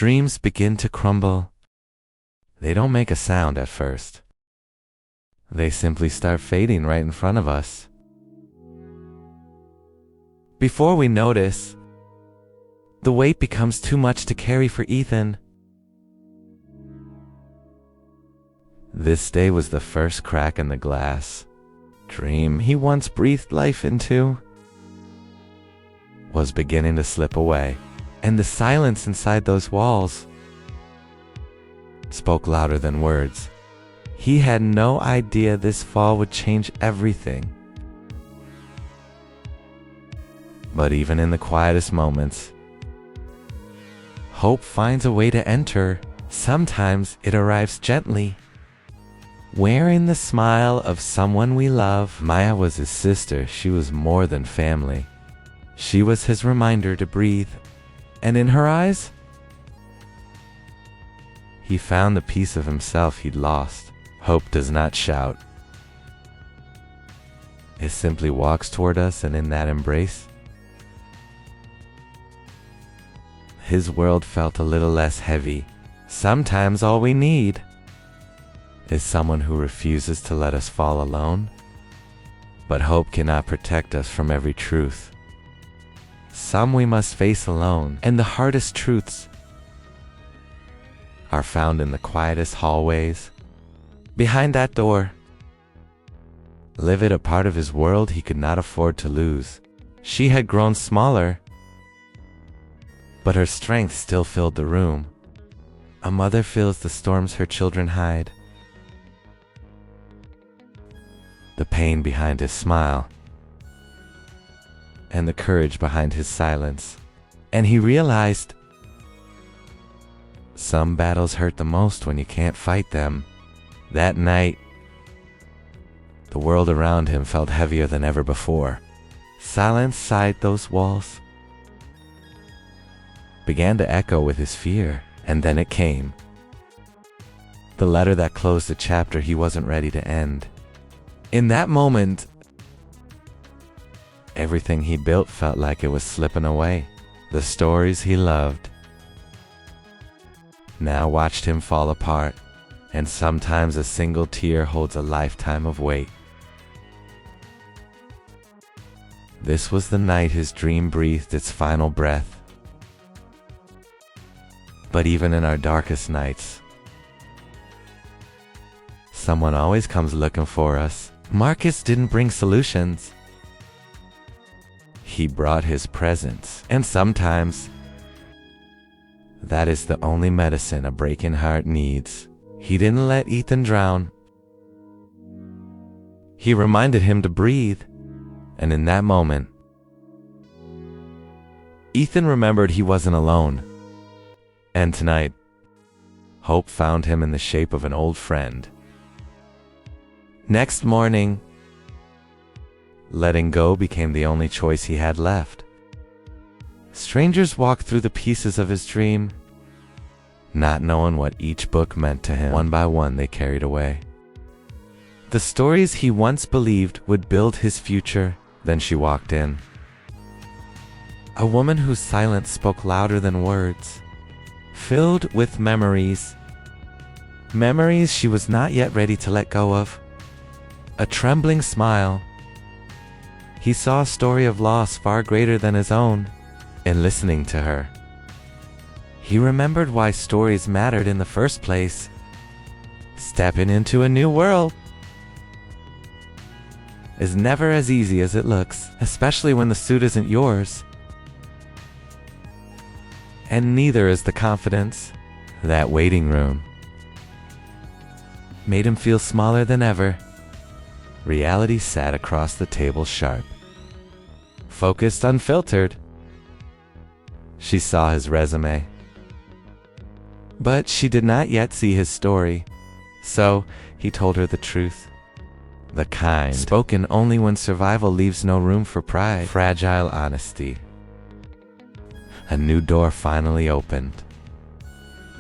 Dreams begin to crumble. They don't make a sound at first. They simply start fading right in front of us. Before we notice, the weight becomes too much to carry for Ethan. This day was the first crack in the glass. Dream he once breathed life into was beginning to slip away, and the silence inside those walls spoke louder than words. He had no idea this fall would change everything. But even in the quietest moments, hope finds a way to enter. Sometimes it arrives gently, wearing the smile of someone we love. Maya was his sister. She was more than family. She was his reminder to breathe, and in her eyes, he found the piece of himself he'd lost. Hope does not shout. It simply walks toward us, and in that embrace, his world felt a little less heavy. Sometimes all we need is someone who refuses to let us fall alone. But hope cannot protect us from every truth. Some we must face alone, and the hardest truths are found in the quietest hallways. Behind that door lived a part of his world he could not afford to lose. She had grown smaller, but her strength still filled the room. A mother feels the storms her children hide, the pain behind his smile, and the courage behind his silence. And he realized some battles hurt the most when you can't fight them. That night, the world around him felt heavier than ever before. Silence inside those walls began to echo with his fear, and then it came. The letter that closed the chapter he wasn't ready to end. In that moment, everything he built felt like it was slipping away. The stories he loved now watched him fall apart, and sometimes a single tear holds a lifetime of weight. This was the night his dream breathed its final breath. But even in our darkest nights, someone always comes looking for us. Marcus didn't bring solutions. He brought his presence, and sometimes that is the only medicine a breaking heart needs. He didn't let Ethan drown. He reminded him to breathe, and in that moment, Ethan remembered he wasn't alone. And tonight, hope found him in the shape of an old friend. Next morning, letting go became the only choice he had left. Strangers walked through the pieces of his dream, not knowing what each book meant to him. One by one, they carried away the stories he once believed would build his future. Then she walked in, a woman whose silence spoke louder than words, filled with memories. Memories she was not yet ready to let go of. A trembling smile. He saw a story of loss far greater than his own. In listening to her, he remembered why stories mattered in the first place. Stepping into a new world is never as easy as it looks, especially when the suit isn't yours. And neither is the confidence. That waiting room made him feel smaller than ever. Reality sat across the table, sharp, focused, unfiltered. She saw his resume, but she did not yet see his story. So he told her the truth, the kind spoken only when survival leaves no room for pride. Fragile honesty. A new door finally opened.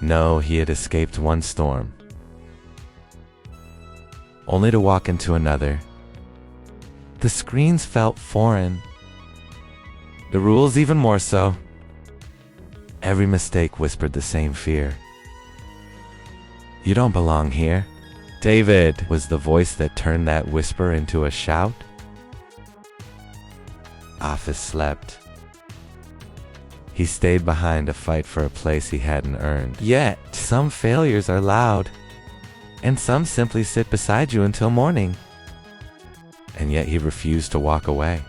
No, he had escaped one storm, only to walk into another. The screens felt foreign, the rules even more so. Every mistake whispered the same fear. You don't belong here. David was the voice that turned that whisper into a shout. Office slept. He stayed behind to fight for a place he hadn't earned. Yet, some failures are loud, and some simply sit beside you until morning. And yet he refused to walk away.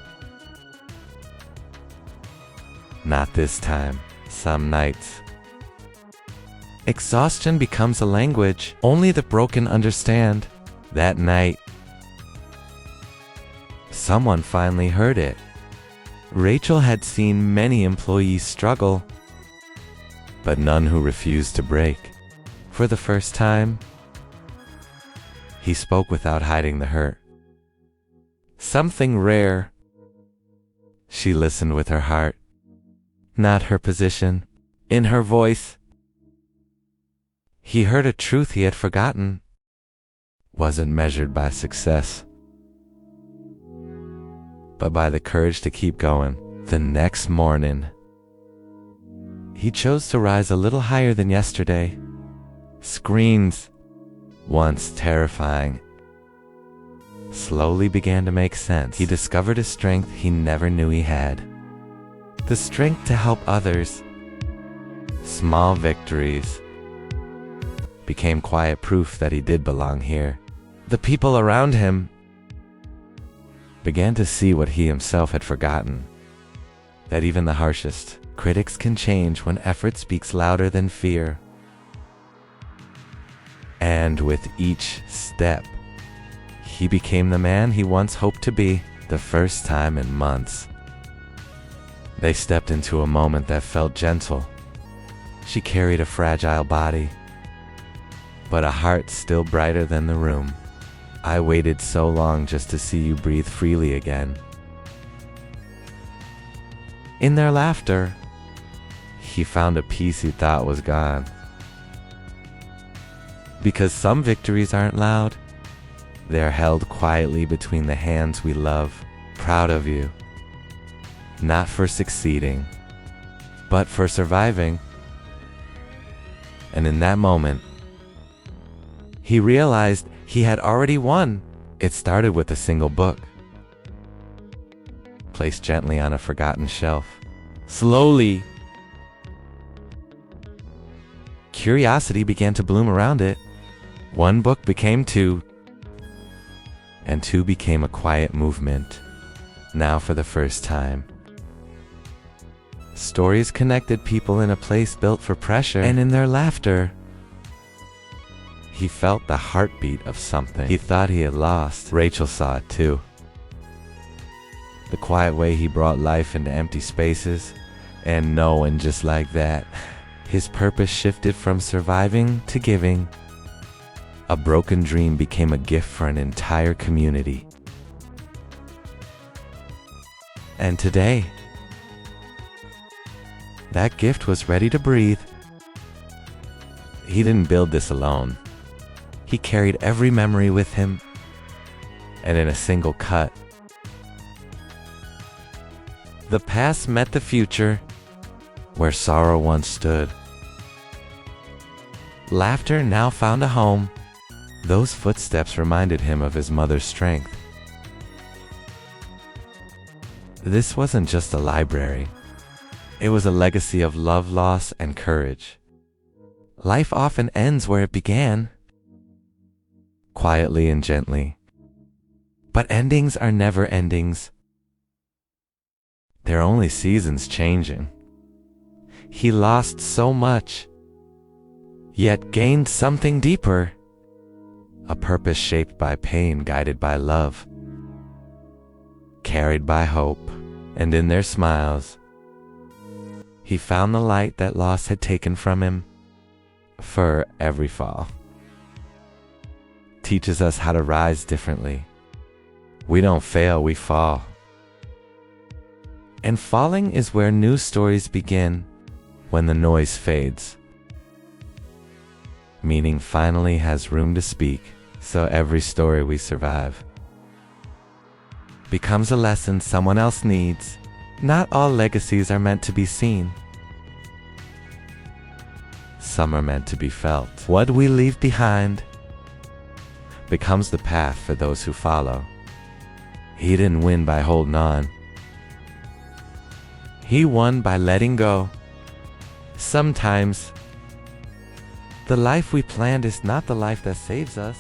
Not this time. Some nights, exhaustion becomes a language only the broken understand. That night, someone finally heard it. Rachel had seen many employees struggle, but none who refused to break. For the first time, he spoke without hiding the hurt. Something rare. She listened with her heart, not her position. In her voice, he heard a truth he had forgotten. Wasn't measured by success, but by the courage to keep going. The next morning, he chose to rise a little higher than yesterday. Screens, once terrifying, slowly began to make sense. He discovered a strength he never knew he had. The strength to help others. Small victories became quiet proof that he did belong here. The people around him began to see what he himself had forgotten, that even the harshest critics can change when effort speaks louder than fear. And with each step, he became the man he once hoped to be. The first time in months, they stepped into a moment that felt gentle. She carried a fragile body, but a heart still brighter than the room. I waited so long just to see you breathe freely again. In their laughter, he found a peace he thought was gone. Because some victories aren't loud, they're held quietly between the hands we love. Proud of you, not for succeeding, but for surviving. And in that moment, he realized he had already won. It started with a single book, placed gently on a forgotten shelf. Slowly, curiosity began to bloom around it. One book became two, and two became a quiet movement. Now, for the first time, stories connected people in a place built for pressure, and in their laughter, he felt the heartbeat of something he thought he had lost. Rachel saw it too. The quiet way he brought life into empty spaces, and knowing just like that, his purpose shifted from surviving to giving. A broken dream became a gift for an entire community. And today, that gift was ready to breathe. He didn't build this alone. He carried every memory with him, and in a single cut, the past met the future where sorrow once stood. Laughter now found a home. Those footsteps reminded him of his mother's strength. This wasn't just a library. It was a legacy of love, loss, and courage. Life often ends where it began, quietly and gently. But endings are never endings. They're only seasons changing. He lost so much, yet gained something deeper. A purpose shaped by pain, guided by love, carried by hope, and in their smiles, he found the light that loss had taken from him. For every fall teaches us how to rise differently. We don't fail, we fall. And falling is where new stories begin, when the noise fades. Meaning finally has room to speak, so every story we survive becomes a lesson someone else needs. Not all legacies are meant to be seen. some are meant to be felt. What we leave behind becomes the path for those who follow. He didn't win by holding on. He won by letting go. Sometimes, the life we planned is not the life that saves us.